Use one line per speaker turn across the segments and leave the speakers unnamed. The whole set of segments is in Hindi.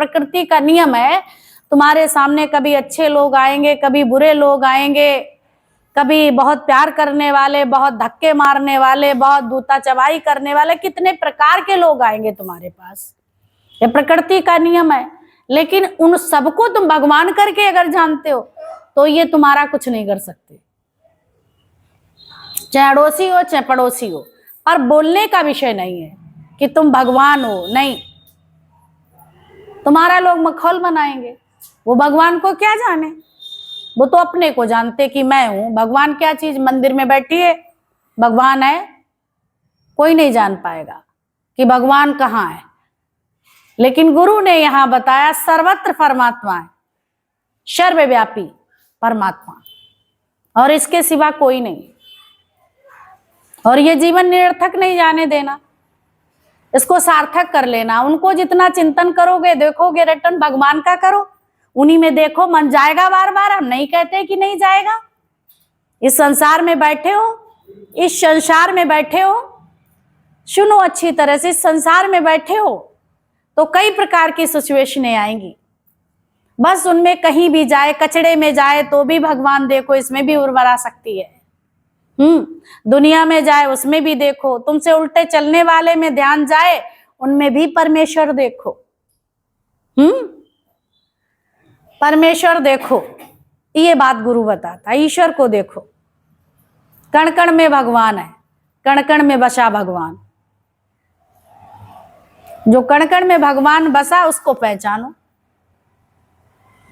प्रकृति का नियम है। तुम्हारे सामने कभी अच्छे लोग आएंगे, कभी बुरे लोग आएंगे, कभी बहुत प्यार करने वाले, बहुत धक्के मारने वाले, बहुत दूता चबाई करने वाले, कितने प्रकार के लोग आएंगे तुम्हारे पास। ये प्रकृति का नियम है। लेकिन उन सबको तुम भगवान करके अगर जानते हो तो ये तुम्हारा कुछ नहीं कर सकते, चाहे अड़ोसी हो चाहे पड़ोसी हो। पर बोलने का विषय नहीं है कि तुम भगवान हो, नहीं। तुम्हारा लोग मखौल बनाएंगे, वो भगवान को क्या जाने, वो तो अपने को जानते कि मैं हूं। भगवान क्या चीज, मंदिर में बैठी है भगवान है, कोई नहीं जान पाएगा कि भगवान कहाँ है। लेकिन गुरु ने यहां बताया सर्वत्र परमात्मा है, सर्वव्यापी परमात्मा, और इसके सिवा कोई नहीं। और ये जीवन निरर्थक नहीं जाने देना, इसको सार्थक कर लेना। उनको जितना चिंतन करोगे, देखोगे, रिटर्न भगवान का करो, उन्हीं में देखो, मन जाएगा बार बार। हम नहीं कहते कि नहीं जाएगा। इस संसार में बैठे हो, इस संसार में बैठे हो, सुनो अच्छी तरह से, इस संसार में बैठे हो तो कई प्रकार की सिचुएशनें आएंगी। बस उनमें कहीं भी जाए, कचड़े में जाए तो भी भगवान देखो, इसमें भी उर्वरा शक्ति है। दुनिया में जाए उसमें भी देखो, तुमसे उल्टे चलने वाले में ध्यान जाए उनमें भी परमेश्वर देखो। परमेश्वर देखो, ये बात गुरु बताता, ईश्वर को देखो। कण कण में भगवान है, कण कण में बसा भगवान। जो कण कण में भगवान बसा उसको पहचानो।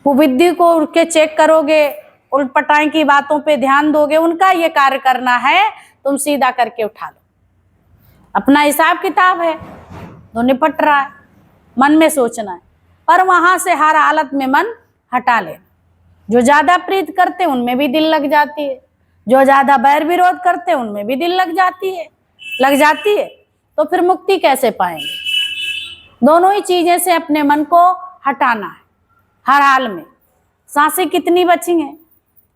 कुबुद्धि को उनके चेक करोगे, उल्टपटाई की बातों पे ध्यान दोगे, उनका ये कार्य करना है, तुम सीधा करके उठा लो। अपना हिसाब किताब है तो निपट रहा है, मन में सोचना है, पर वहां से हर हालत में मन हटा लेना। जो ज्यादा प्रीत करते उनमें भी दिल लग जाती है, जो ज्यादा बैर विरोध करते उनमें भी दिल लग जाती है। तो फिर मुक्ति कैसे पाएंगे? दोनों ही चीजें से अपने मन को हटाना है हर हाल में। सांसें कितनी बची हैं,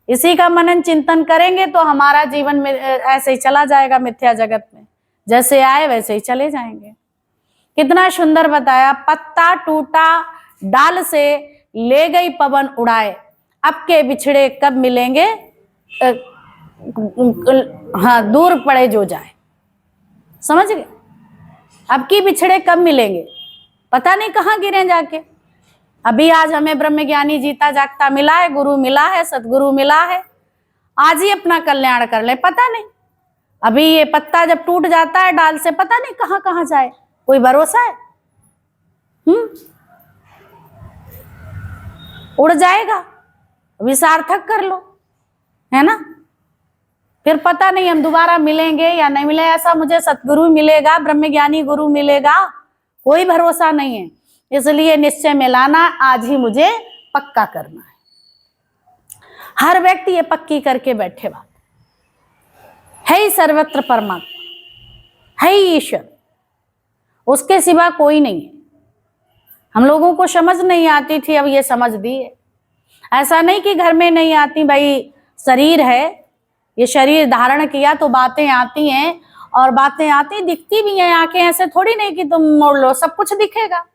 इसी का मनन चिंतन करेंगे तो हमारा जीवन में ऐसे ही चला जाएगा मिथ्या जगत में, जैसे आए वैसे ही चले जाएंगे। कितना सुंदर बताया, पत्ता टूटा डाल से ले गई पवन उड़ाए, अब के बिछड़े कब मिलेंगे, हाँ दूर पड़े जो जाए। समझ गए? अब की बिछड़े कब मिलेंगे, पता नहीं कहाँ गिरे जाके। अभी आज हमें ब्रह्मज्ञानी जीता जागता मिला है, गुरु मिला है, सतगुरु मिला है, आज ही अपना कल्याण कर ले। पता नहीं अभी ये पत्ता जब टूट जाता है डाल से, पता नहीं कहाँ कहाँ जाए, कोई भरोसा है? उड़ जाएगा, अभी सार्थक कर लो, है ना। फिर पता नहीं हम दोबारा मिलेंगे या नहीं मिले। ऐसा मुझे सतगुरु मिलेगा, ब्रह्मज्ञानी गुरु मिलेगा, कोई भरोसा नहीं है। इसलिए निश्चय में लाना, आज ही मुझे पक्का करना है। हर व्यक्ति ये पक्की करके बैठे बात है ही सर्वत्र परमात्मा, है ही ईश्वर, उसके सिवा कोई नहीं है। हम लोगों को समझ नहीं आती थी, अब ये समझ दी है। ऐसा नहीं कि घर में नहीं आती, भाई शरीर है, ये शरीर धारण किया तो बातें आती हैं, और बातें आती दिखती भी हैं। आंखें ऐसे थोड़ी नहीं कि तुम मोड़ लो सब कुछ दिखेगा।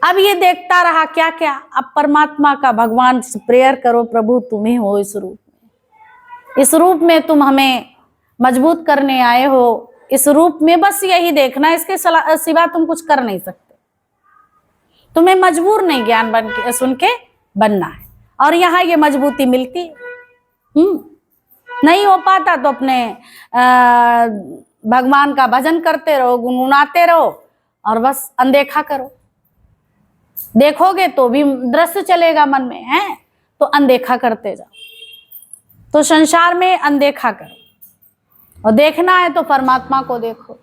अब ये देखता रहा क्या क्या। अब परमात्मा का भगवान से प्रेयर करो, प्रभु तुम ही हो इस रूप में, इस रूप में तुम हमें मजबूत करने आए हो, इस रूप में बस यही देखना, इसके सिवा तुम कुछ कर नहीं सकते। तुम्हें मजबूर नहीं ज्ञान बन के सुन के बनना है, और यहाँ ये मजबूती मिलती है। नहीं हो पाता तो अपने भगवान का भजन करते रहो, गुनगुनाते रहो, और बस अनदेखा करो। देखोगे तो भी दृश्य चलेगा मन में, है तो अनदेखा करते जाओ। तो संसार में अनदेखा करो, और देखना है तो परमात्मा को देखो।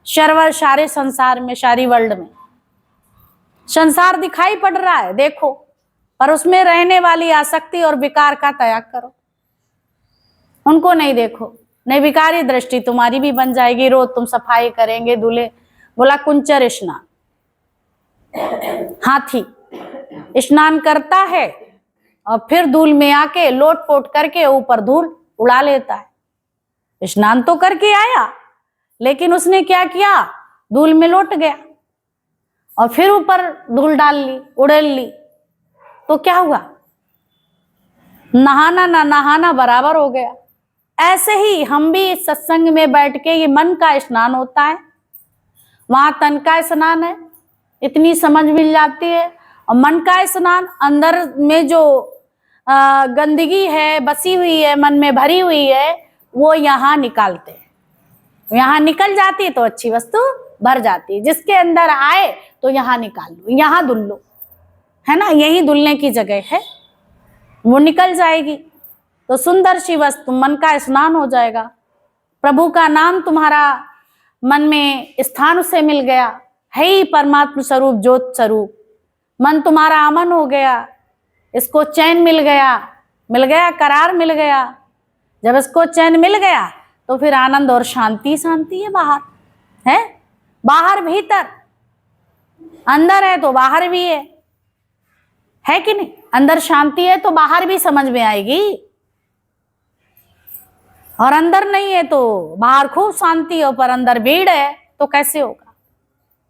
सर्वर सारे संसार में, सारी वर्ल्ड में संसार दिखाई पड़ रहा है, देखो, पर उसमें रहने वाली आसक्ति और विकार का त्याग करो। उनको नहीं देखो, नहीं विकारी दृष्टि तुम्हारी भी बन जाएगी। रोज तुम सफाई करेंगे, दूल्हे बोला कुंचर स्नान, हाथी स्नान करता है और फिर धूल में आके लोट पोट करके ऊपर धूल उड़ा लेता है। स्नान तो करके आया, लेकिन उसने क्या किया, धूल में लौट गया। और फिर ऊपर धूल डाल ली, उड़ेल ली, तो क्या हुआ? नहाना ना नहाना बराबर हो गया। ऐसे ही हम भी सत्संग में बैठ के, ये मन का स्नान होता है, वहां तन का स्नान है, इतनी समझ मिल जाती है। और मन का स्नान, अंदर में जो गंदगी है, बसी हुई है, मन में भरी हुई है, वो यहाँ निकालते हैं। यहाँ निकल जाती है तो अच्छी वस्तु भर जाती है। जिसके अंदर आए तो यहाँ निकाल लो, यहाँ धुल लो, है ना, यही धुलने की जगह है, वो निकल जाएगी तो सुंदर सी वस्तु, मन का स्नान हो जाएगा। प्रभु का नाम तुम्हारा मन में स्थान से मिल गया, है ही परमात्मा स्वरूप, ज्योत स्वरूप। मन तुम्हारा अमन हो गया, इसको चैन मिल गया, करार मिल गया। जब इसको चैन मिल गया तो फिर आनंद और शांति शांति है। बाहर है, बाहर भीतर, अंदर है तो बाहर भी है कि नहीं? अंदर शांति है तो बाहर भी समझ में आएगी, और अंदर नहीं है तो बाहर खूब शांति हो पर अंदर भीड़ है तो कैसे होगा?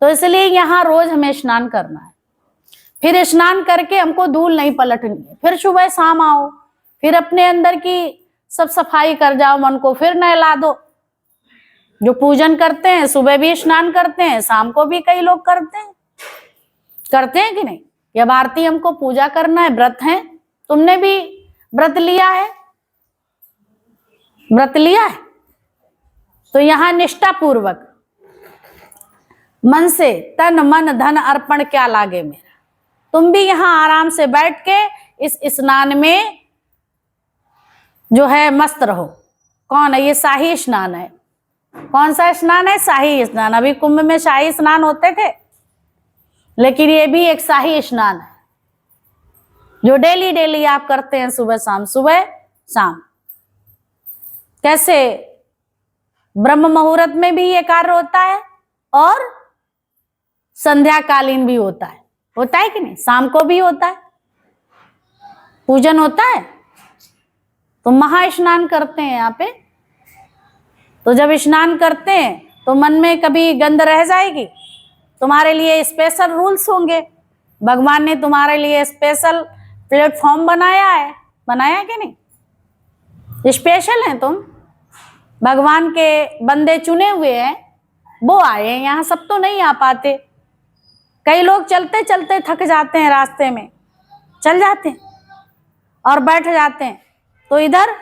तो इसलिए यहाँ रोज हमें स्नान करना है। फिर स्नान करके हमको धूल नहीं पलटनी है। फिर सुबह शाम आओ, फिर अपने अंदर की सब सफाई कर जाओ, मन को फिर नहला दो। जो पूजन करते हैं सुबह भी स्नान करते हैं, शाम को भी कई लोग करते हैं कि नहीं? जब आरती हमको पूजा करना है, व्रत है, तुमने भी व्रत लिया है, तो यहाँ निष्ठा पूर्वक मन से तन मन धन अर्पण क्या लागे मेरा। तुम भी यहाँ आराम से बैठ के इस स्नान में जो है मस्त रहो। कौन है ये? शाही स्नान है। कौन सा स्नान है? शाही स्नान। अभी कुंभ में शाही स्नान होते थे, लेकिन ये भी एक शाही स्नान है जो डेली डेली आप करते हैं, सुबह शाम। कैसे? ब्रह्म मुहूर्त में भी ये कार्य होता है और संध्या कालीन भी होता है कि नहीं? शाम को भी होता है, पूजन होता है, तो महा स्नान करते हैं यहाँ पे। तो जब स्नान करते हैं तो मन में कभी गंद रह जाएगी, तुम्हारे लिए स्पेशल रूल्स होंगे। भगवान ने तुम्हारे लिए स्पेशल प्लेटफॉर्म बनाया कि नहीं? स्पेशल हैं तुम, भगवान के बंदे चुने हुए हैं, वो आए हैं यहाँ। सब तो नहीं आ पाते। कई लोग चलते चलते थक जाते हैं, रास्ते में चल जाते हैं और बैठ जाते हैं। तो इधर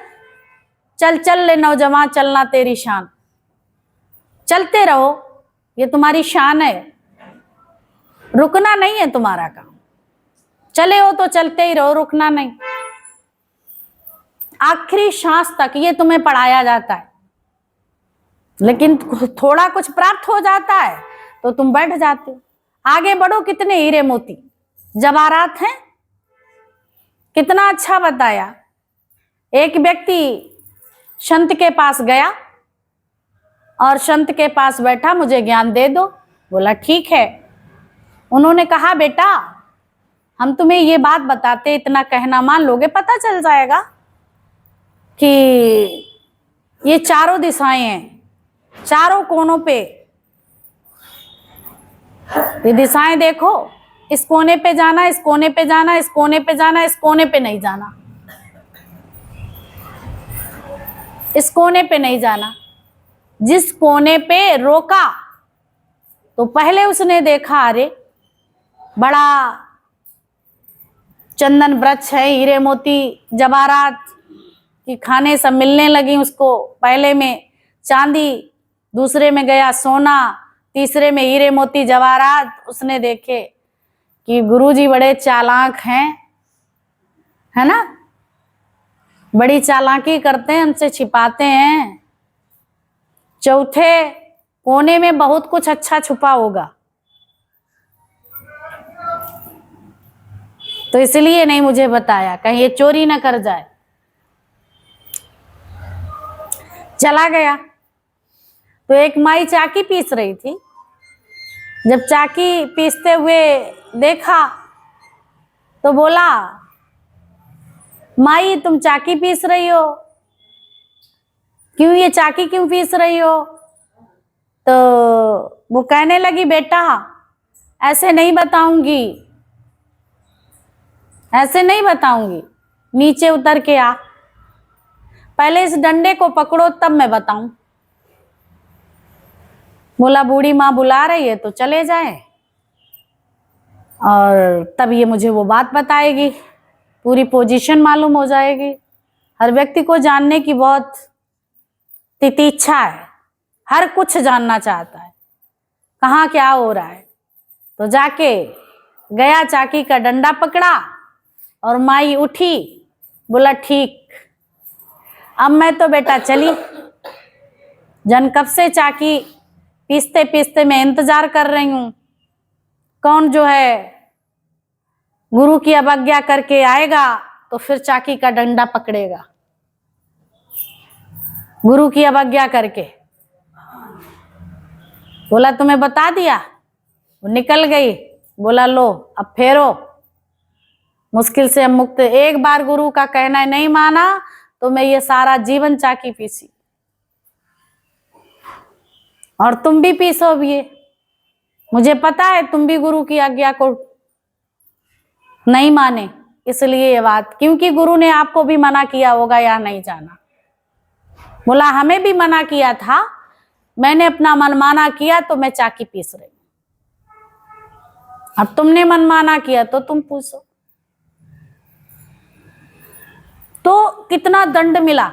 चल ले नौजवान, चलना तेरी शान। चलते रहो, ये तुम्हारी शान है, रुकना नहीं है तुम्हारा काम। चले हो तो चलते ही रहो, रुकना नहीं। आखिरी सांस तक ये तुम्हें पढ़ाया जाता है। लेकिन थोड़ा कुछ प्राप्त हो जाता है तो तुम बैठ जाते हो। आगे बढ़ो। कितने हीरे मोती जवाहरात हैं, कितना अच्छा बताया। एक व्यक्ति संत के पास गया और संत के पास बैठा, मुझे ज्ञान दे दो। बोला ठीक है। उन्होंने कहा बेटा, हम तुम्हें ये बात बताते, इतना कहना मान लोगे, पता चल जाएगा कि ये चारों दिशाएं हैं, चारों कोनों पे ये दिशाएं देखो। इस कोने पे जाना, इस कोने पे जाना, इस कोने पे जाना, इस कोने पे नहीं जाना, इस कोने पे नहीं जाना। जिस कोने पे रोका तो पहले उसने देखा, अरे बड़ा चंदन वृक्ष है, हीरे मोती जवाहरात की खाने सब मिलने लगी उसको। पहले में चांदी, दूसरे में गया सोना, तीसरे में हीरे मोती जवाहरात। उसने देखे कि गुरुजी बड़े चालाक हैं, है ना, बड़ी चालाकी करते हैं, हमसे छिपाते हैं। चौथे कोने में बहुत कुछ अच्छा छुपा होगा, तो इसलिए नहीं मुझे बताया, कहीं ये चोरी ना कर जाए। चला गया। तो एक माई चाकी पीस रही थी। जब चाकी पीसते हुए देखा तो बोला, माई तुम चाकी पीस रही हो, क्यों ये चाकी क्यों पीस रही हो? तो वो कहने लगी, बेटा ऐसे नहीं बताऊंगी, ऐसे नहीं बताऊंगी। नीचे उतर के आ, पहले इस डंडे को पकड़ो तब मैं बताऊं। बोला बूढ़ी माँ बुला रही है तो चले जाएं, और तब ये मुझे वो बात बताएगी, पूरी पोजीशन मालूम हो जाएगी। हर व्यक्ति को जानने की बहुत तितिक्षा है, हर कुछ जानना चाहता है, कहाँ क्या हो रहा है। तो जाके गया, चाकी का डंडा पकड़ा और माई उठी, बोला ठीक, अब मैं तो बेटा चली। जन कब से चाकी पीसते पीसते मैं इंतजार कर रही हूं, कौन जो है गुरु की अवज्ञा करके आएगा तो फिर चाकी का डंडा पकड़ेगा। गुरु की अवज्ञा करके बोला तुम्हें बता दिया, वो निकल गई। बोला लो अब फेरो, मुश्किल से अब मुक्त। एक बार गुरु का कहना नहीं माना तो मैं ये सारा जीवन चाकी पीसी, और तुम भी पीसोगे। ये मुझे पता है तुम भी गुरु की आज्ञा को नहीं माने, इसलिए ये बात, क्योंकि गुरु ने आपको भी मना किया होगा या नहीं जाना। बोला हमें भी मना किया था, मैंने अपना मनमाना किया तो मैं चाकी पीस रही। अब तुमने मनमाना किया तो तुम पूछो। तो कितना दंड मिला,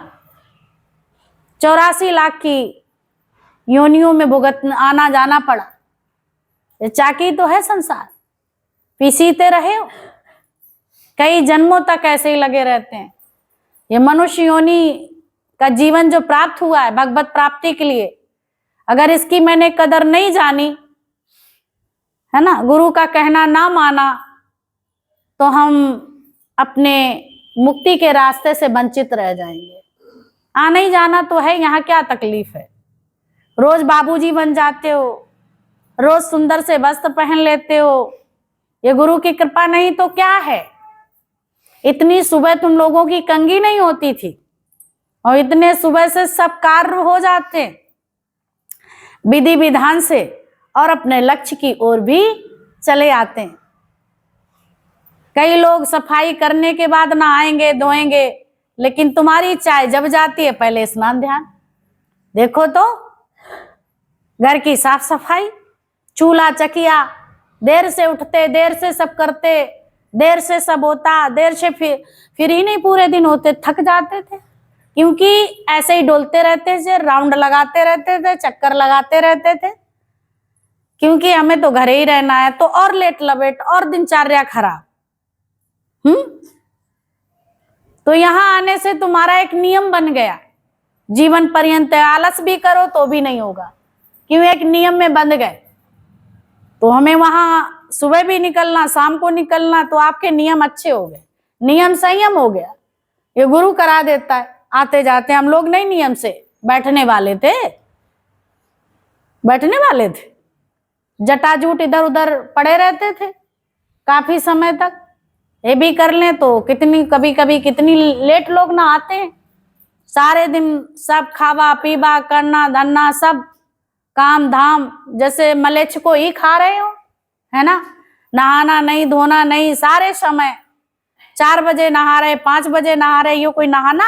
84 लाख की योनियों में भुगत आना जाना पड़ा। ये चाकी तो है संसार, पीसीते रहे हो, कई जन्मों तक ऐसे ही लगे रहते हैं। ये मनुष्य योनि का जीवन जो प्राप्त हुआ है भगवत प्राप्ति के लिए, अगर इसकी मैंने कदर नहीं जानी है ना, गुरु का कहना ना माना, तो हम अपने मुक्ति के रास्ते से वंचित रह जाएंगे। आना ही जाना तो है, यहाँ क्या तकलीफ है। रोज बाबूजी बन जाते हो, रोज सुंदर से वस्त्र पहन लेते हो, ये गुरु की कृपा नहीं तो क्या है। इतनी सुबह तुम लोगों की कंगी नहीं होती थी, और इतने सुबह से सब कार्य हो जाते विधि विधान से, और अपने लक्ष्य की ओर भी चले आते हैं। कई लोग सफाई करने के बाद नहाएंगे धोएंगे, लेकिन तुम्हारी चाय जब जाती है पहले स्नान ध्यान। देखो तो घर की साफ सफाई, चूल्हा चकिया, देर से उठते, देर से सब करते, देर से सब होता, देर से फिर ही नहीं पूरे दिन होते, थक जाते थे, क्योंकि ऐसे ही डोलते रहते थे, राउंड लगाते रहते थे, चक्कर लगाते रहते थे, क्योंकि हमें तो घरे ही रहना है। तो और लेट लपेट और दिनचर्या खराब। तो यहां आने से तुम्हारा एक नियम बन गया, जीवन पर्यंत आलस भी करो तो भी नहीं होगा, क्यों एक नियम में बंध गए। तो हमें वहां सुबह भी निकलना, शाम को निकलना, तो आपके नियम अच्छे हो गए, नियम संयम हो गया। ये गुरु करा देता है आते जाते। हम लोग नहीं नियम से बैठने वाले थे, बैठने वाले थे, जटाजूट इधर उधर पड़े रहते थे काफी समय तक। ये भी कर लें तो कितनी, कभी कभी कितनी लेट लोग ना आते हैं, सारे दिन सब खावा पीवा करना धरना, सब काम धाम जैसे मलेच्छ को ही खा रहे हो, है ना। नहाना नहीं, धोना नहीं, सारे समय 4 बजे नहा रहे, 5 बजे नहा रहे, ये कोई नहाना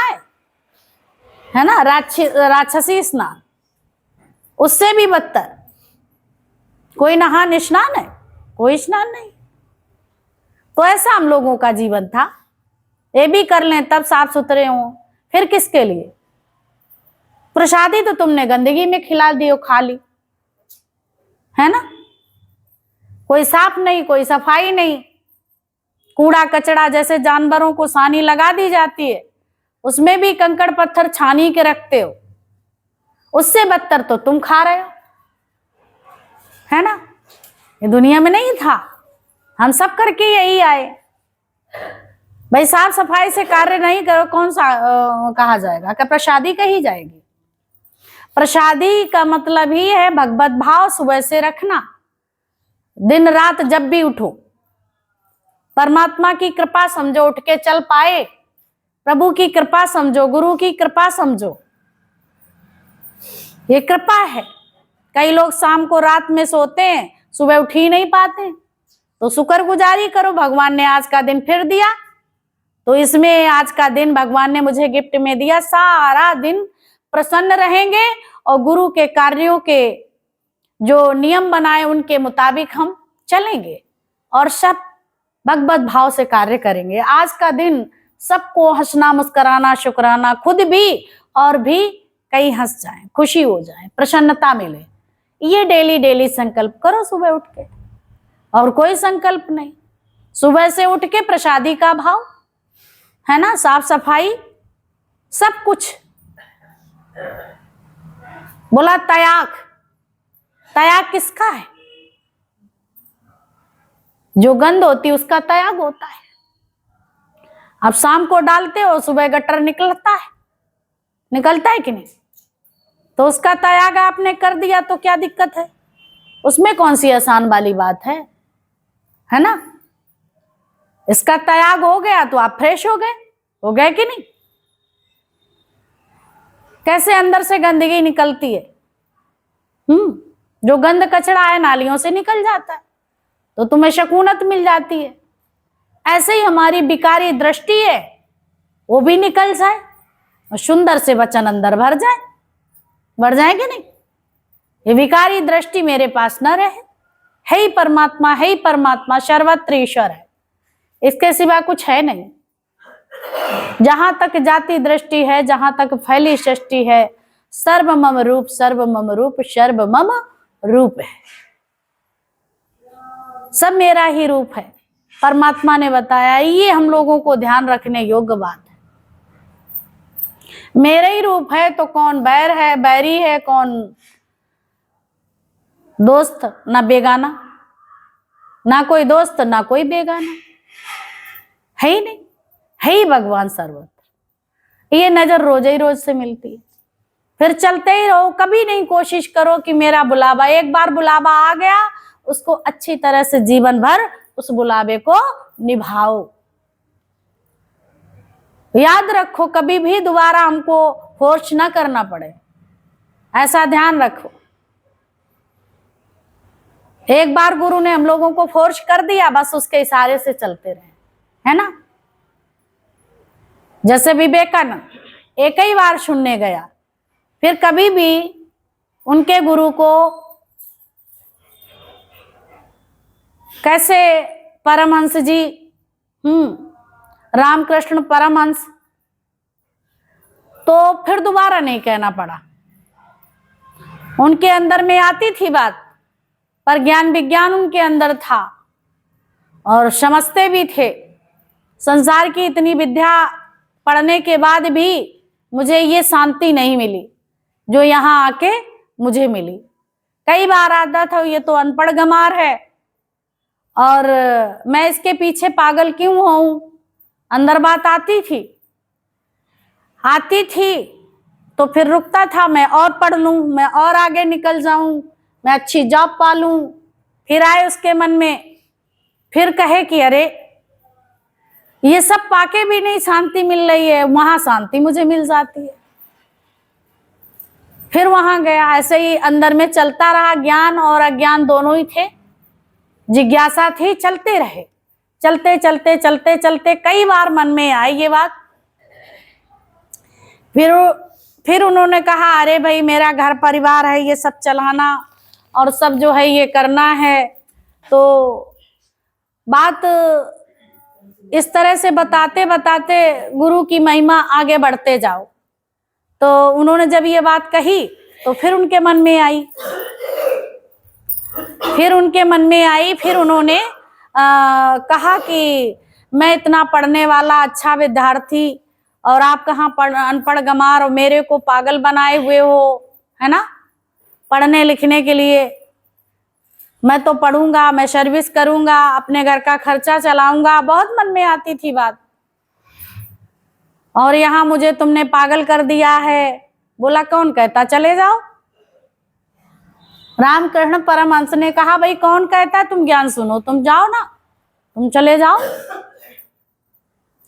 है ना। राक्षसी स्नान, उससे भी बदतर। कोई नहा स्नान है, कोई स्नान नहीं। तो ऐसा हम लोगों का जीवन था। ये भी कर लें तब साफ सुथरे हों, फिर किसके लिए। प्रसादी तो तुमने गंदगी में खिला दी हो, खा ली, है ना। कोई साफ नहीं, कोई सफाई नहीं, कूड़ा कचड़ा जैसे जानवरों को सानी लगा दी जाती है, उसमें भी कंकड़ पत्थर छानी के रखते हो, उससे बदतर तो तुम खा रहे हो, है ना। ये दुनिया में नहीं था, हम सब करके यही आए। भाई साफ सफाई से कार्य नहीं करो, कौन सा कहा जाएगा, क्या प्रसादी कही जाएगी। प्रसादी का मतलब ही है भगवत भाव सुबह से रखना, दिन रात जब भी उठो परमात्मा की कृपा समझो, उठ के चल पाए, प्रभु की कृपा समझो, गुरु की कृपा समझो, ये कृपा है। कई लोग शाम को रात में सोते हैं, सुबह उठ ही नहीं पाते, तो शुक्रगुजारी करो, भगवान ने आज का दिन फिर दिया। तो इसमें आज का दिन भगवान ने मुझे गिफ्ट में दिया, सारा दिन प्रसन्न रहेंगे और गुरु के कार्यों के जो नियम बनाए उनके मुताबिक हम चलेंगे और सब भगवत भाव से कार्य करेंगे। आज का दिन सबको हंसना, मुस्कुराना, शुक्राना, खुद भी और भी कई हंस जाएं, खुशी हो जाए, प्रसन्नता मिले। ये डेली डेली संकल्प करो सुबह उठ के, और कोई संकल्प नहीं। सुबह से उठ के प्रसादी का भाव है ना, साफ सफाई, सब कुछ। बोला त्याग, त्याग किसका है? जो गंध होती है उसका त्याग होता है। अब शाम को डालते हो, सुबह गटर निकलता है कि नहीं? तो उसका त्याग आपने कर दिया तो क्या दिक्कत है? उसमें कौन सी आसान वाली बात है ना? इसका त्याग हो गया तो आप फ्रेश हो गए कि नहीं? कैसे अंदर से गंदगी निकलती है, जो गंद कचरा है नालियों से निकल जाता है, तो तुम्हें शकूनत मिल जाती है। ऐसे ही हमारी विकारी दृष्टि है, वो भी निकल जाए और सुंदर से वचन अंदर भर जाए कि नहीं? ये विकारी दृष्टि मेरे पास न रहे। है ही परमात्मा, सर्वत्र ईश्वर है, इसके सिवा कुछ है नहीं। जहां तक जाति दृष्टि है, जहां तक फैली सृष्टि है, सर्व मम रूप, सर्व मम रूप है। सब मेरा ही रूप है, परमात्मा ने बताया। ये हम लोगों को ध्यान रखने योग्य बात है। मेरा ही रूप है तो कौन बैरी है, कौन दोस्त, ना बेगाना, ना कोई दोस्त ना कोई बेगाना, है ही नहीं, है ही भगवान सर्वत्र। ये नजर रोज ही रोज से मिलती है। फिर चलते ही रहो, कभी नहीं कोशिश करो कि मेरा बुलावा, एक बार बुलावा आ गया उसको अच्छी तरह से जीवन भर उस बुलावे को निभाओ। याद रखो, कभी भी दोबारा हमको फोर्स ना करना पड़े, ऐसा ध्यान रखो। एक बार गुरु ने हम लोगों को फोर्स कर दिया, बस उसके इशारे से चलते रहे, है ना? जैसे विवेकानंद एक ही बार सुनने गया, फिर कभी भी उनके गुरु को कैसे परमहंस जी, रामकृष्ण परमहंस, तो फिर दोबारा नहीं कहना पड़ा। उनके अंदर में आती थी बात, पर ज्ञान विज्ञान उनके अंदर था और समझते भी थे। संसार की इतनी विद्या पढ़ने के बाद भी मुझे ये शांति नहीं मिली जो यहाँ आके मुझे मिली। कई बार आता था ये तो अनपढ़ गंवार है और मैं इसके पीछे पागल क्यों हूं, अंदर बात आती थी तो फिर रुकता था, मैं और पढ़ लूं, मैं और आगे निकल जाऊं, मैं अच्छी जॉब पा लूं। फिर आए उसके मन में, फिर कहे कि अरे ये सब पाके भी नहीं शांति मिल रही है, वहां शांति मुझे मिल जाती है। फिर वहां गया, ऐसे ही अंदर में चलता रहा। ज्ञान और अज्ञान दोनों ही थे, जिज्ञासा थी, चलते रहे। चलते कई बार मन में आई ये बात। फिर उन्होंने कहा अरे भाई मेरा घर परिवार है, ये सब चलाना और सब जो है ये करना है। तो बात इस तरह से बताते बताते गुरु की महिमा आगे बढ़ते जाओ। तो उन्होंने जब ये बात कही तो फिर उनके मन में आई, फिर उन्होंने कहा कि मैं इतना पढ़ने वाला अच्छा विद्यार्थी और आप कहाँ अनपढ़ गंवार और मेरे को पागल बनाए हुए हो, है ना, पढ़ने लिखने के लिए। मैं तो पढ़ूंगा, मैं सर्विस करूंगा, अपने घर का खर्चा चलाऊंगा, बहुत मन में आती थी बात। और यहाँ मुझे तुमने पागल कर दिया है। बोला कौन कहता, चले जाओ। रामकृष्ण परमहंस ने कहा भाई कौन कहता है, तुम ज्ञान सुनो, तुम जाओ ना, तुम चले जाओ।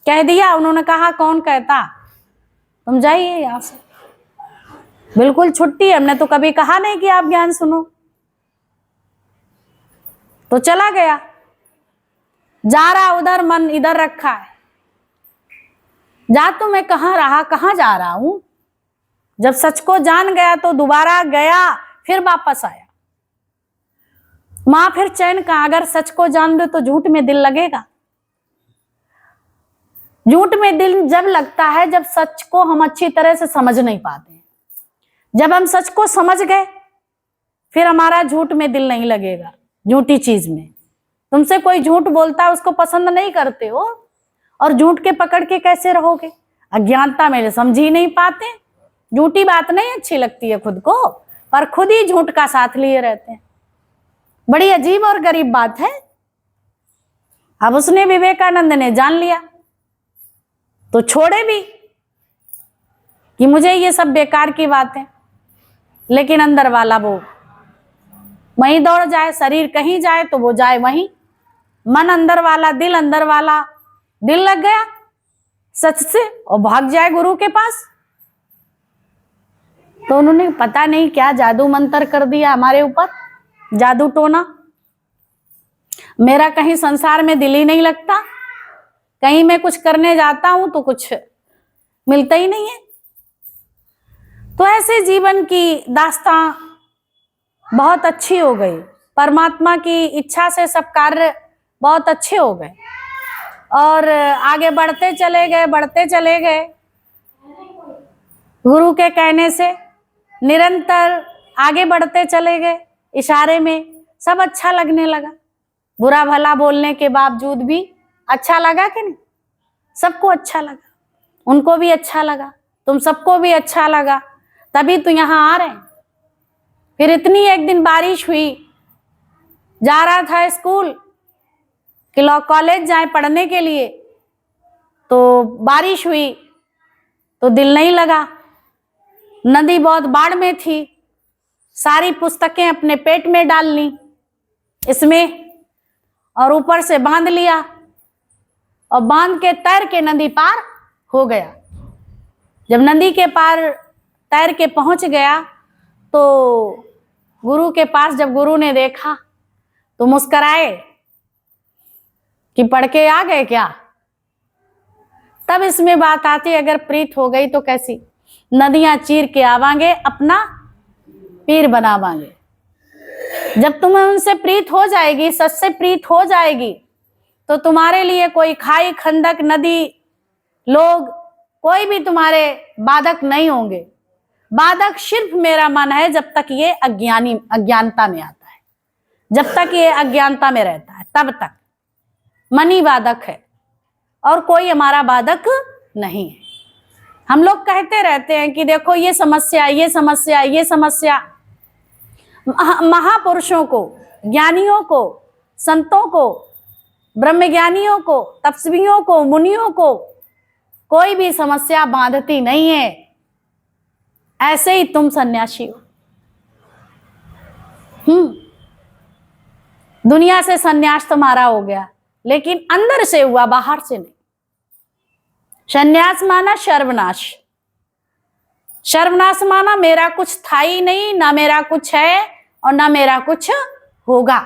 कह दिया, उन्होंने कहा कौन कहता, तुम जाइए यहाँ से, बिल्कुल छुट्टी। हमने तो कभी कहा नहीं कि आप ज्ञान सुनो। तो चला गया, जा रहा उधर, मन इधर रखा है। जा तो मैं कहाँ रहा, कहाँ जा रहा हूं। जब सच को जान गया तो दोबारा गया, फिर वापस आया। मां फिर चैन का, अगर सच को जान दो तो झूठ में दिल लगेगा। झूठ में दिल जब लगता है जब सच को हम अच्छी तरह से समझ नहीं पाते। जब हम सच को समझ गए फिर हमारा झूठ में दिल नहीं लगेगा। झूठी चीज में तुमसे कोई झूठ बोलता है, उसको पसंद नहीं करते हो, और झूठ के पकड़ के कैसे रहोगे? अज्ञानता में समझ ही नहीं पाते। झूठी बात नहीं अच्छी लगती है खुद को, पर खुद ही झूठ का साथ लिए रहते हैं। बड़ी अजीब और गरीब बात है। अब उसने, विवेकानंद ने जान लिया तो छोड़े भी कि मुझे ये सब बेकार की बातें, लेकिन अंदर वाला वो वहीं दौड़ जाए। शरीर कहीं जाए तो वो जाए वहीं। मन अंदर वाला, दिल अंदर वाला, दिल लग गया सच से और भाग जाए गुरु के पास। तो उन्होंने पता नहीं क्या जादू मंत्र कर दिया हमारे ऊपर, जादू टोना। मेरा कहीं संसार में दिल ही नहीं लगता, कहीं मैं कुछ करने जाता हूं तो कुछ मिलता ही नहीं है। तो ऐसे जीवन की दास्तां बहुत अच्छी हो गई। परमात्मा की इच्छा से सब कार्य बहुत अच्छे हो गए और आगे बढ़ते चले गए, बढ़ते चले गए। गुरु के कहने से निरंतर आगे बढ़ते चले गए। इशारे में सब अच्छा लगने लगा। बुरा भला बोलने के बावजूद भी अच्छा लगा कि नहीं? सबको अच्छा लगा, उनको भी अच्छा लगा, तुम सबको भी अच्छा लगा, तभी तो यहाँ आ रहे हैं। फिर इतनी एक दिन बारिश हुई, जा रहा था स्कूल कि लॉ कॉलेज जाए पढ़ने के लिए, तो बारिश हुई तो दिल नहीं लगा। नदी बहुत बाढ़ में थी, सारी पुस्तकें अपने पेट में डाल ली इसमें, और ऊपर से बांध लिया, और बांध के तैर के नदी पार हो गया। जब नदी के पार तैर के पहुंच गया तो गुरु के पास जब गुरु ने देखा तो मुस्कराए कि पढ़ के आ गए क्या? तब इसमें बात आती, अगर प्रीत हो गई तो कैसी? नदियां चीर के आवांगे, अपना पीर बनावांगे। जब तुम्हें उनसे प्रीत हो जाएगी, सच से प्रीत हो जाएगी, तो तुम्हारे लिए कोई खाई, खंडक, नदी, लोग, कोई भी तुम्हारे बाधक नहीं होंगे। बाधक सिर्फ मेरा मन है जब तक ये अज्ञानता में आता है, जब तक ये अज्ञानता में रहता है तब तक मन ही बाधक है, और कोई हमारा बाधक नहीं है। हम लोग कहते रहते हैं कि देखो ये समस्या, ये समस्या, ये समस्या। महापुरुषों को, ज्ञानियों को, संतों को, ब्रह्मज्ञानियों को, तपस्वियों को, मुनियों को कोई भी समस्या बांधती नहीं है। ऐसे ही तुम सन्यासी हो। दुनिया से सन्यास तुम्हारा हो गया, लेकिन अंदर से हुआ, बाहर से नहीं। सन्यास माना सर्वनाश। सर्वनाश माना मेरा कुछ था ही नहीं, ना मेरा कुछ है और ना मेरा कुछ होगा।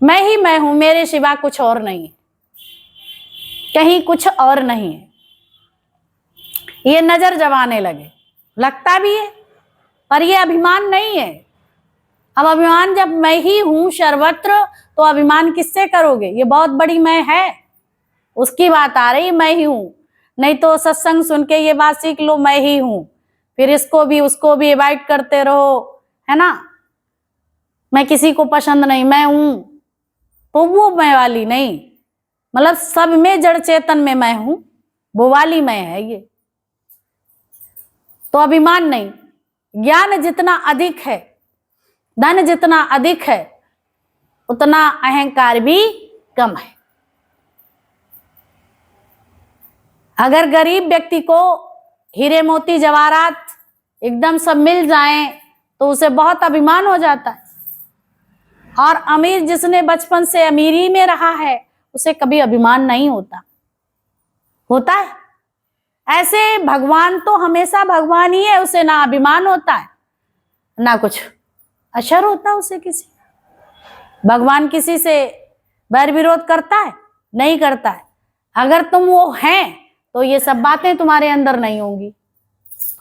मैं ही मैं हूं, मेरे सिवा कुछ और नहीं है, कहीं कुछ और नहीं है। ये नजर जमाने लगे, लगता भी है, पर ये अभिमान नहीं है। अब अभिमान जब मैं ही हूं सर्वत्र, तो अभिमान किससे करोगे? ये बहुत बड़ी मैं है, उसकी बात आ रही, मैं ही हूं। नहीं तो सत्संग सुन के ये बात सीख लो, मैं ही हूं, फिर इसको भी उसको भी अवॉइड करते रहो, है ना? मैं किसी को पसंद नहीं, मैं हूं, तो वो मैं वाली नहीं। मतलब सब में जड़ चेतन में मैं हूं, वो वाली मैं है ये। तो अभिमान नहीं। ज्ञान जितना अधिक है, धन जितना अधिक है, उतना अहंकार भी कम है। अगर गरीब व्यक्ति को हीरे मोती जवाहरात एकदम सब मिल जाएं तो उसे बहुत अभिमान हो जाता है, और अमीर जिसने बचपन से अमीरी में रहा है उसे कभी अभिमान नहीं होता। होता है ऐसे? भगवान तो हमेशा भगवान ही है, उसे ना अभिमान होता है ना कुछ असर होता उसे किसी। भगवान किसी से बैर विरोध करता है? नहीं करता है। अगर तुम वो हैं तो ये सब बातें तुम्हारे अंदर नहीं होंगी।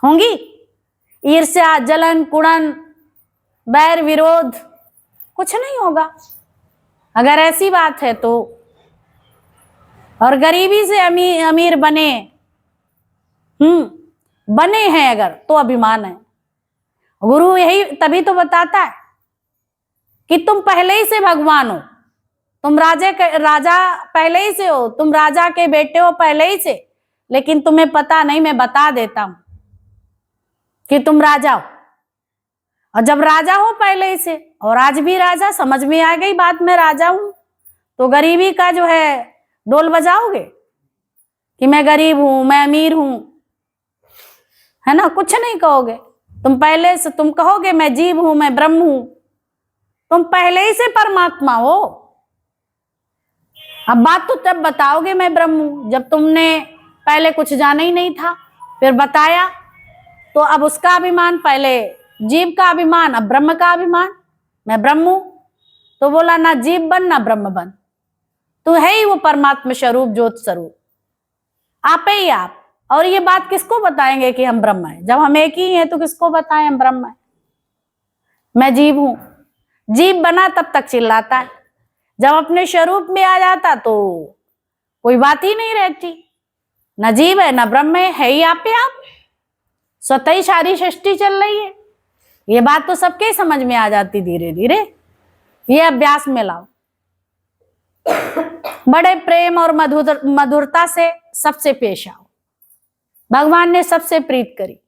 होंगी? ईर्ष्या, जलन, कुड़न, बैर विरोध कुछ नहीं होगा अगर ऐसी बात है तो। और गरीबी से अमीर बने बने हैं अगर तो अभिमान है। गुरु यही तभी तो बताता है कि तुम पहले ही से भगवान हो, तुम राजा पहले ही से हो, तुम राजा के बेटे हो पहले ही से, लेकिन तुम्हें पता नहीं। मैं बता देता हूं कि तुम राजा हो। और जब राजा हो पहले ही से, और आज भी राजा, समझ में आ गई बात, मैं राजा हूं, तो गरीबी का जो है ढोल बजाओगे कि मैं गरीब हूं, मैं अमीर हूं, है ना? कुछ नहीं कहोगे। तुम पहले से तुम कहोगे मैं जीव हूं, मैं ब्रह्म हूं। तुम पहले ही से परमात्मा हो। अब बात तो तब बताओगे मैं ब्रह्म हूं जब तुमने पहले कुछ जाना ही नहीं था, फिर बताया। तो अब उसका अभिमान, पहले जीव का अभिमान, अब ब्रह्म का अभिमान, मैं ब्रह्म हूं। तो बोला ना जीव बन ना ब्रह्म बन, तू है ही वो परमात्मा स्वरूप, ज्योत स्वरूप, आप ही आप। और ये बात किसको बताएंगे कि हम ब्रह्म हैं? जब हम एक ही हैं तो किसको बताएं हम ब्रह्म हैं? मैं जीव हूं। जीव बना तब तक चिल्लाता है, जब अपने स्वरूप में आ जाता तो कोई बात ही नहीं रहती। न जीव है न ब्रह्म है ही आप ही आप। स्वतः ही सारी सृष्टि चल रही है। ये बात तो सबके समझ में आ जाती धीरे धीरे। ये अभ्यास में लाओ, बड़े प्रेम और मधुरता से सबसे पेश आओ। भगवान ने सबसे प्रीत करी,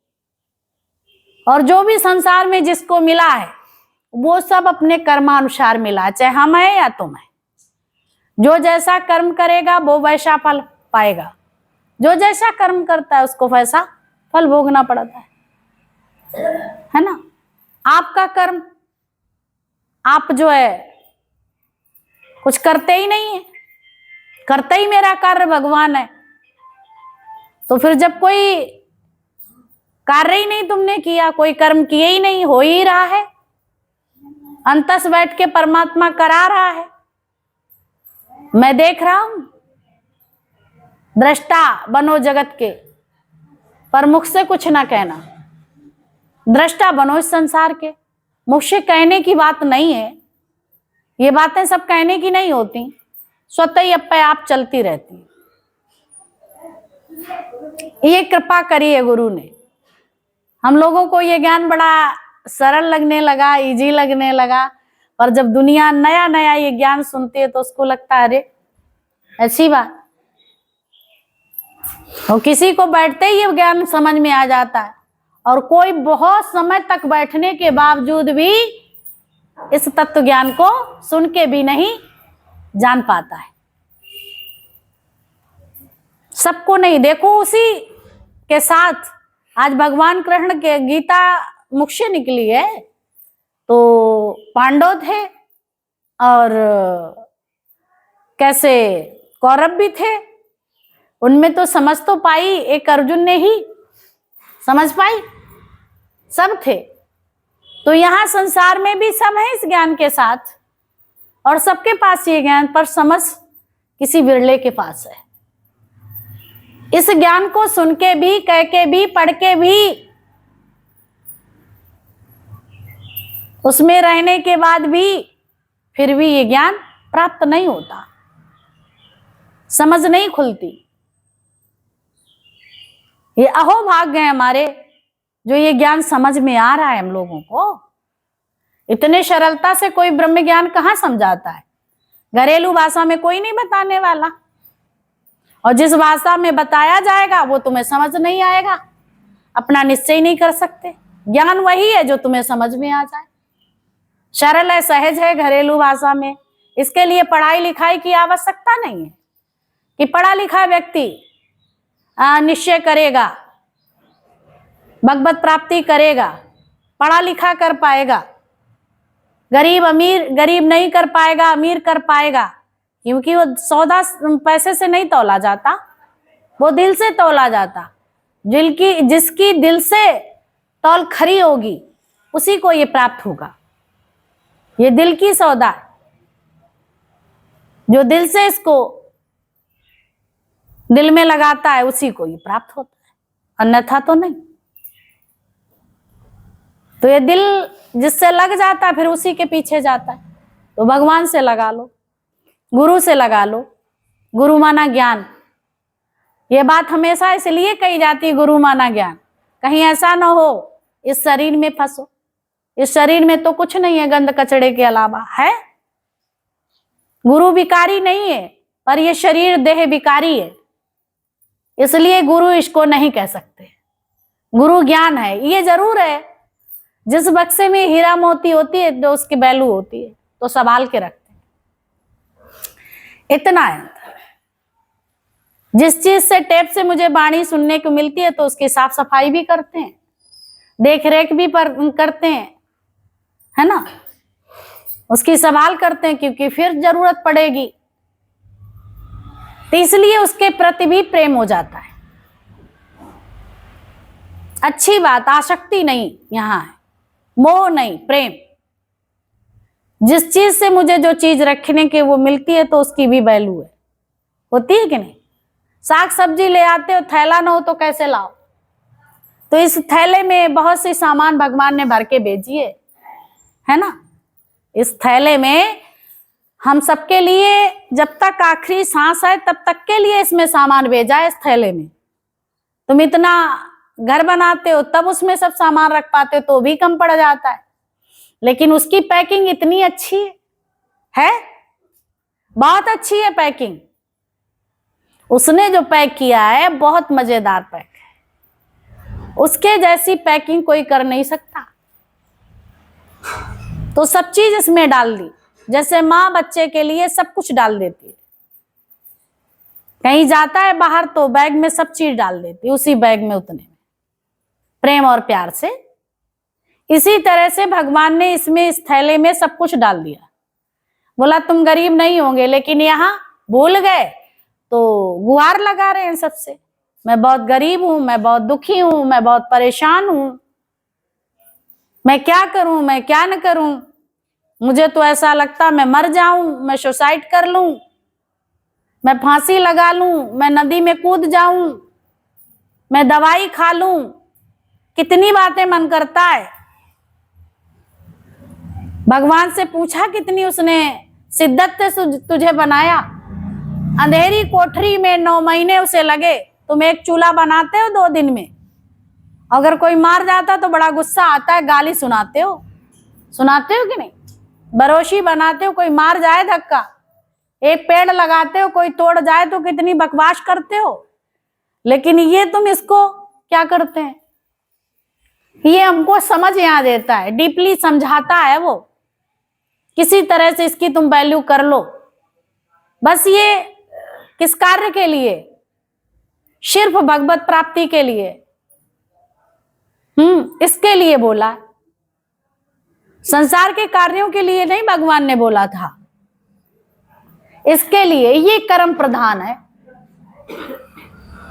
और जो भी संसार में जिसको मिला है वो सब अपने कर्मानुसार मिला, चाहे हम है या तुम है। जो जैसा कर्म करेगा वो वैसा फल पाएगा। जो जैसा कर्म करता है उसको वैसा फल भोगना पड़ता है ना? आपका कर्म, आप जो है कुछ करते ही नहीं है, करते ही मेरा कार्य भगवान है। तो फिर जब कोई कार्य ही नहीं तुमने किया, कोई कर्म किए ही नहीं, हो ही रहा है, अंतस बैठ के परमात्मा करा रहा है, मैं देख रहा हूं। दृष्टा बनो जगत के, पर मुख से कुछ ना कहना। दृष्टा बनो इस संसार के, मुख से कहने की बात नहीं है। ये बातें सब कहने की नहीं होती, स्वतः ही अपने आप चलती रहती। ये कृपा करी है गुरु ने। हम लोगों को ये ज्ञान बड़ा सरल लगने लगा, इजी लगने लगा, पर जब दुनिया नया नया ये ज्ञान सुनती है तो उसको लगता है अरे ऐसी बात। और किसी को बैठते ही ये ज्ञान समझ में आ जाता है, और कोई बहुत समय तक बैठने के बावजूद भी इस तत्व ज्ञान को सुन के भी नहीं जान पाता है। सबको नहीं। देखो उसी के साथ आज भगवान कृष्ण के गीता मुख से निकली है, तो पांडव थे और कैसे कौरव भी थे, उनमें तो समझ तो पाई एक अर्जुन ने ही समझ पाई, सब थे। तो यहाँ संसार में भी सब है इस ज्ञान के साथ, और सबके पास ये ज्ञान, पर समझ किसी बिरले के पास है। इस ज्ञान को सुन के भी, कह के भी, पढ़ के भी, उसमें रहने के बाद भी फिर भी ये ज्ञान प्राप्त नहीं होता, समझ नहीं खुलती। ये अहोभाग्य है हमारे जो ये ज्ञान समझ में आ रहा है हम लोगों को। इतने सरलता से कोई ब्रह्म ज्ञान कहाँ समझाता है? घरेलू भाषा में कोई नहीं बताने वाला, और जिस भाषा में बताया जाएगा वो तुम्हें समझ नहीं आएगा, अपना निश्चय नहीं कर सकते। ज्ञान वही है जो तुम्हें समझ में आ जाए, सरल है, सहज है, घरेलू भाषा में। इसके लिए पढ़ाई लिखाई की आवश्यकता नहीं है कि पढ़ा लिखा व्यक्ति निश्चय करेगा, भगवत प्राप्ति करेगा, पढ़ा लिखा कर पाएगा। गरीब अमीर, गरीब नहीं कर पाएगा, अमीर कर पाएगा, क्योंकि वो सौदा पैसे से नहीं तौला जाता, वो दिल से तौला जाता। जिसकी दिल से तौल खरी होगी उसी को ये प्राप्त होगा। ये दिल की सौदा है। जो दिल से इसको दिल में लगाता है उसी को ये प्राप्त होता है, अन्यथा तो नहीं। तो ये दिल जिससे लग जाता है फिर उसी के पीछे जाता है। तो भगवान से लगा लो, गुरु से लगा लो। गुरु माना ज्ञान। ये बात हमेशा इसलिए कही जाती है, गुरु माना ज्ञान। कहीं ऐसा ना हो इस शरीर में फंसो। इस शरीर में तो कुछ नहीं है गंद कचड़े के अलावा, है। गुरु विकारी नहीं है, पर ये शरीर देह विकारी है, इसलिए गुरु इसको नहीं कह सकते। गुरु ज्ञान है। ये जरूर है, जिस बक्से में हीरा मोती होती है तो उसकी वैल्यू होती है, तो संभाल के रखते हैं। इतना है। जिस चीज से टेप से मुझे वाणी सुनने को मिलती है तो उसकी साफ सफाई भी करते हैं, देख रेख भी करते हैं, है ना। उसकी संभाल करते हैं क्योंकि फिर जरूरत पड़ेगी, तो इसलिए उसके प्रति भी प्रेम हो जाता है। अच्छी बात, आसक्ति नहीं यहां है, मोह नहीं, प्रेम। जिस चीज से मुझे जो चीज रखने के वो मिलती है तो उसकी भी वैल्यू है, होती है कि नहीं। साग सब्जी ले आते हो, थैला ना हो तो कैसे लाओ। तो इस थैले में बहुत सी सामान भगवान ने भर के भेजी है ना। इस थैले में हम सबके लिए जब तक आखिरी सांस है तब तक के लिए इसमें सामान भेजा है। इस थैले में तुम इतना घर बनाते हो तब उसमें सब सामान रख पाते हो तो भी कम पड़ जाता है, लेकिन उसकी पैकिंग इतनी अच्छी है, बहुत अच्छी है पैकिंग। उसने जो पैक किया है बहुत मजेदार पैक है, उसके जैसी पैकिंग कोई कर नहीं सकता। तो सब चीज इसमें डाल दी, जैसे माँ बच्चे के लिए सब कुछ डाल देती है। कहीं जाता है बाहर तो बैग में सब चीज डाल देती है, उसी बैग में उतने में प्रेम और प्यार से। इसी तरह से भगवान ने इसमें इस थैले में सब कुछ डाल दिया। बोला तुम गरीब नहीं होंगे, लेकिन यहाँ भूल गए तो गुहार लगा रहे हैं सबसे, मैं बहुत गरीब हूं, मैं बहुत दुखी हूं, मैं बहुत परेशान हूं, मैं क्या करूं, मैं क्या न करूं। मुझे तो ऐसा लगता मैं मर जाऊं, मैं सुसाइड कर लूं, मैं फांसी लगा लूं, मैं नदी में कूद जाऊं, मैं दवाई खा लूं। कितनी बातें मन करता है। भगवान से पूछा कितनी उसने शिद्दत से तुझे बनाया। अंधेरी कोठरी में 9 महीने उसे लगे। तुम एक चूल्हा बनाते हो 2 दिन में, अगर कोई मार जाता तो बड़ा गुस्सा आता है, गाली सुनाते हो कि नहीं। बरोशी बनाते हो, कोई मार जाए धक्का। एक पेड़ लगाते हो, कोई तोड़ जाए तो कितनी बकवास करते हो। लेकिन ये तुम इसको क्या करते हैं, ये हमको समझ यहाँ देता है, डीपली समझाता है वो। किसी तरह से इसकी तुम वैल्यू कर लो। बस ये किस कार्य के लिए, सिर्फ भगवत प्राप्ति के लिए। इसके लिए बोला, संसार के कार्यों के लिए नहीं भगवान ने बोला था, इसके लिए। ये कर्म प्रधान है,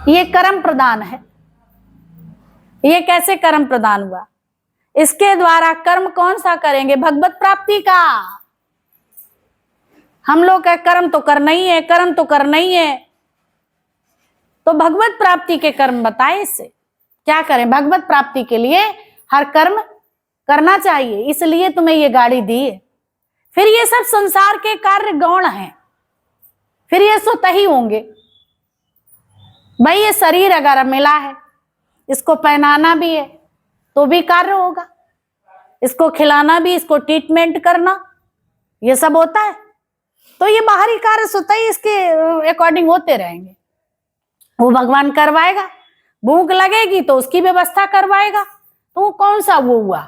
ये कर्म प्रधान है। ये कैसे कर्म प्रदान हुआ, इसके द्वारा कर्म कौन सा करेंगे, भगवत प्राप्ति का। हम लोग का कर्म तो करना ही है, कर्म तो करना ही है, तो भगवत प्राप्ति के कर्म बताए। इससे क्या करें, भगवत प्राप्ति के लिए हर कर्म करना चाहिए, इसलिए तुम्हें ये गाड़ी दी है। फिर ये सब संसार के कार्य गौण हैं, फिर ये स्वतः ही होंगे। भाई ये शरीर अगर मिला है, इसको पहनाना भी है तो भी कार्य होगा, इसको खिलाना भी, इसको ट्रीटमेंट करना, ये सब होता है। तो ये बाहरी कार्य स्वतः ही इसके अकॉर्डिंग होते रहेंगे, वो भगवान करवाएगा। भूख लगेगी तो उसकी व्यवस्था करवाएगा। तो वो कौन सा वो हुआ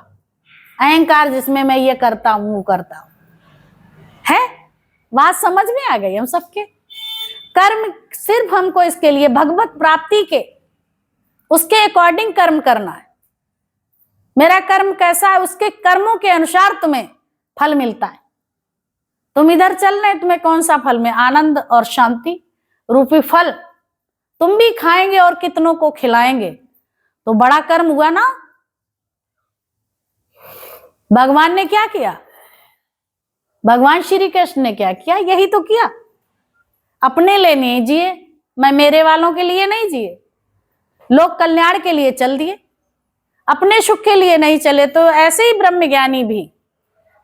अहंकार जिसमें मैं ये करता हूं वो करता हूं, है। बात समझ में आ गई हम सबके। कर्म सिर्फ हमको इसके लिए भगवत प्राप्ति के, उसके अकॉर्डिंग कर्म करना है। मेरा कर्म कैसा है, उसके कर्मों के अनुसार तुम्हें फल मिलता है। तुम इधर चल रहे, तुम्हें कौन सा फल में, आनंद और शांति रूपी फल तुम भी खाएंगे और कितनों को खिलाएंगे, तो बड़ा कर्म हुआ ना। भगवान ने क्या किया, भगवान श्री कृष्ण ने क्या किया, यही तो किया। अपने लिए नहीं जिए, मैं मेरे वालों के लिए नहीं जिए, लोक कल्याण के लिए चल दिए, अपने सुख के लिए नहीं चले। तो ऐसे ही ब्रह्म ज्ञानी भी,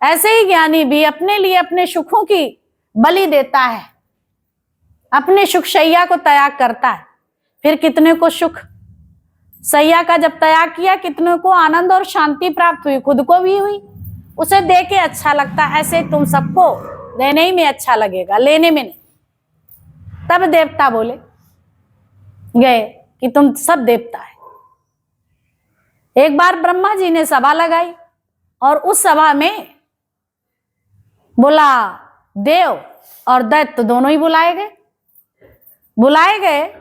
ऐसे ही ज्ञानी भी अपने लिए अपने सुखों की बलि देता है, अपने सुख शैया को त्याग करता है। फिर कितने को सुख सैया का जब त्याग किया, कितने को आनंद और शांति प्राप्त हुई, खुद को भी हुई। उसे दे के अच्छा लगता है। ऐसे तुम सबको देने ही में अच्छा लगेगा, लेने में नहीं। तब देवता बोले गए कि तुम सब देवता है। एक बार ब्रह्मा जी ने सभा लगाई और उस सभा में बोला देव और दैत्य दोनों ही बुलाए गए।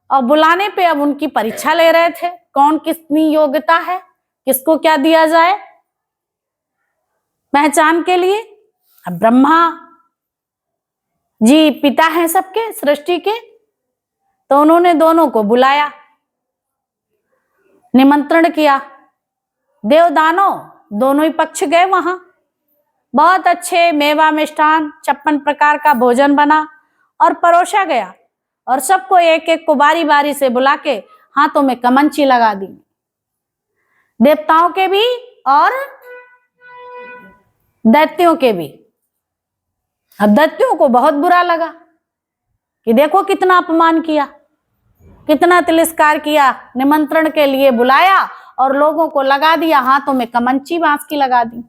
और बुलाने पे अब उनकी परीक्षा ले रहे थे, कौन कितनी योग्यता है, किसको क्या दिया जाए पहचान के लिए। अब ब्रह्मा जी पिता हैं सबके, सृष्टि के, तो उन्होंने दोनों को बुलाया, निमंत्रण किया। देव दानव दोनों ही पक्ष गए वहां। बहुत अच्छे मेवा मिष्ठान 56 प्रकार का भोजन बना और परोसा गया और सबको एक एक को बारी बारी से बुला के हाथों में कमंची लगा दी, देवताओं के भी और दैत्यों के भी। अब दैत्यों को बहुत बुरा लगा कि देखो कितना अपमान किया, कितना तिरस्कार किया, निमंत्रण के लिए बुलाया और लोगों को लगा दिया, हाथों में कमंची बांस की लगा दी,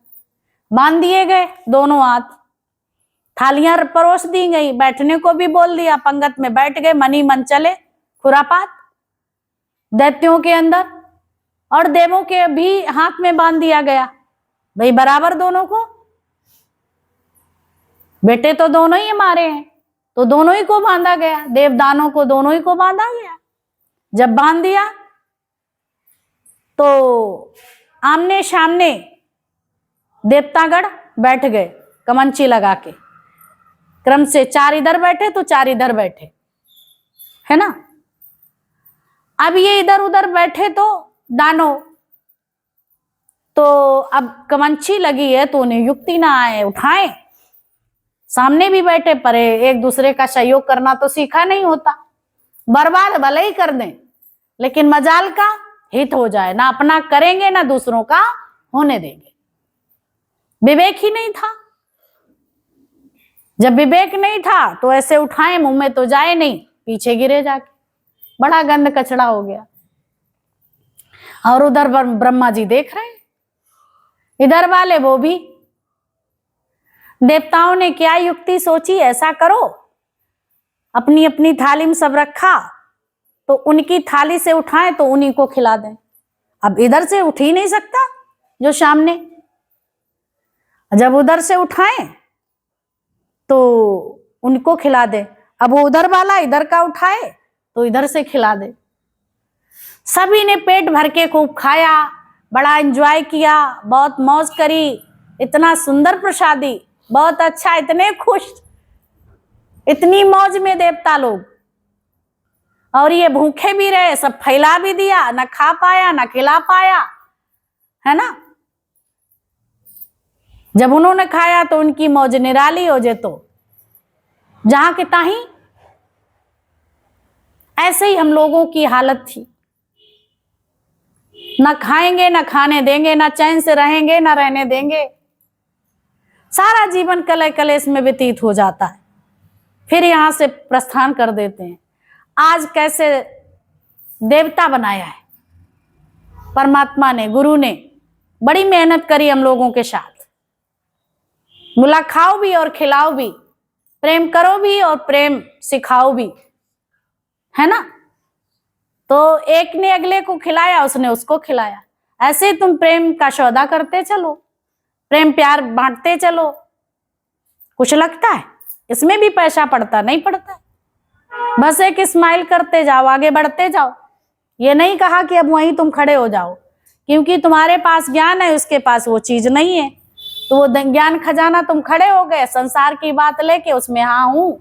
बांध दिए गए दोनों हाथ, थालियां परोस दी गई, बैठने को भी बोल दिया, पंगत में बैठ गए, मनी मन चले खुरापात दैत्यों के अंदर। और देवों के भी हाथ में बांध दिया गया, भाई बराबर दोनों को, बेटे तो दोनों ही हमारे हैं, तो दोनों ही को बांधा गया, देवदानों को दोनों ही को बांधा गया। जब बांध दिया तो आमने सामने देवतागण बैठ गए कमंची लगा के, क्रम से 4 इधर बैठे तो 4 इधर बैठे, है ना। अब ये इधर उधर बैठे तो दानव, तो अब कमंची लगी है तो उन्हें युक्ति ना आए उठाए, सामने भी बैठे पर एक दूसरे का सहयोग करना तो सीखा नहीं होता। बर्बाद भले ही कर दें लेकिन मजाल का हित हो जाए, ना अपना करेंगे ना दूसरों का होने देंगे। विवेक ही नहीं था। जब विवेक नहीं था तो ऐसे उठाए, मुंह में तो जाए नहीं, पीछे गिरे जाके, बड़ा गंद कचड़ा हो गया। और उधर ब्रह्मा जी देख रहे हैं, इधर वाले वो भी। देवताओं ने क्या युक्ति सोची, ऐसा करो, अपनी अपनी थाली में सब रखा तो उनकी थाली से उठाएं तो उन्हीं को खिला दें। अब इधर से उठ ही नहीं सकता जो सामने, जब उधर से उठाएं तो उनको खिला दे। अब वो उधर वाला इधर का उठाए तो इधर से खिला दे। सभी ने पेट भर के खूब खाया, बड़ा एंजॉय किया, बहुत मौज करी, इतना सुंदर प्रसादी, बहुत अच्छा, इतने खुश, इतनी मौज में देवता लोग। और ये भूखे भी रहे, सब फैला भी दिया, ना खा पाया ना खिला पाया, है ना। जब उन्होंने खाया तो उनकी मौज निराली हो जे, तो जहां के ताही। ऐसे ही हम लोगों की हालत थी, ना खाएंगे ना खाने देंगे, ना चैन से रहेंगे ना रहने देंगे, सारा जीवन कलह कलेश में व्यतीत हो जाता है। फिर यहां से प्रस्थान कर देते हैं। आज कैसे देवता बनाया है परमात्मा ने, गुरु ने बड़ी मेहनत करी हम लोगों के साथ, बोला खाओ भी और खिलाओ भी, प्रेम करो भी और प्रेम सिखाओ भी, है ना। तो एक ने अगले को खिलाया, उसने उसको खिलाया। ऐसे तुम प्रेम का सौदा करते चलो, प्रेम प्यार बांटते चलो। कुछ लगता है इसमें भी पैसा पड़ता नहीं पड़ता, बस एक स्माइल करते जाओ, आगे बढ़ते जाओ। ये नहीं कहा कि अब वहीं तुम खड़े हो जाओ, क्योंकि तुम्हारे पास ज्ञान है, उसके पास वो चीज नहीं है, तो वो ज्ञान खजाना तुम खड़े हो गए, संसार की बात लेके उसमें हाँ हूं